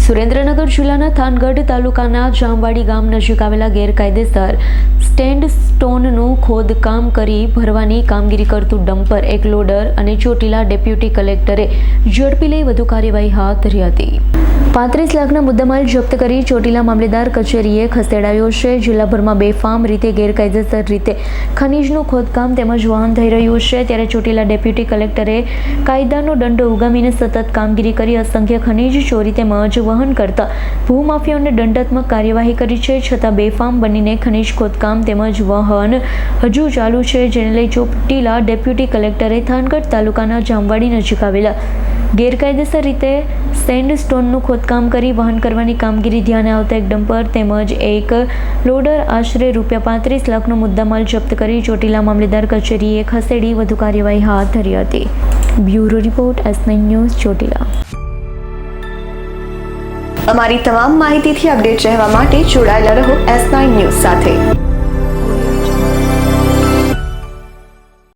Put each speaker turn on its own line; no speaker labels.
સુરેન્દ્રનગર જિલ્લાના થાનગઢ તાલુકાના જામવાડી ગામ નજીક આવેલા ગેરકાયદેસર સ્ટેન્ડ સ્ટોનનું ખોદકામ કરી ભરવાની કામગીરી કરતું ડમ્પર, એક લોડર અને ચોટીલા ડેપ્યુટી કલેક્ટરે ઝડપી લઈ વધુ કાર્યવાહી હાથ ધરી હતી. 35 લાખના મુદ્દામાલ જપ્ત કરી ચોટીલા મામલેદાર કચેરીએ ખસેડાયો છે. જિલ્લાભરમાં બેફામ રીતે ગેરકાયદેસર રીતે ખનીજનું ખોદકામ તેમજ વહન થઈ રહ્યું છે, ત્યારે ચોટીલા ડેપ્યુટી કલેક્ટરે કાયદાનો દંડો ઉગામીને સતત કામગીરી કરી અસંખ્ય ખનીજ ચોરી તેમજ વહન કરતા ભૂમાફિયાઓને દંડાત્મક કાર્યવાહી કરી છે. છતાં બેફામ બનીને ખનીજ ખોદકામ તેમજ વહન હજુ ચાલુ છે, જેને લઈ ચોટીલા ડેપ્યુટી કલેક્ટરે થાનગઢ તાલુકાના જામવાડી નજીક આવેલા ગેરકાયદેસર રીતે સેન્ડસ્ટોનનું ખોદકામ કરી વહન કરવાની કામગીરી ધ્યાને આવતા એક ડમ્પર તેમજ એક લોડર આશરે ₹35 લાખનો મુદ્દામાલ જપ્ત કરી ચોટીલા મામલેદાર કચેરીએ ખસેડી વધુ કાર્યવાહી હાથ ધરી હતી. Bureau report S9 news Chotila.
અમારી તમામ માહિતીથી અપડેટ રહેવા માટે જોડાયેલા રહો S9 ન્યૂઝ સાથે.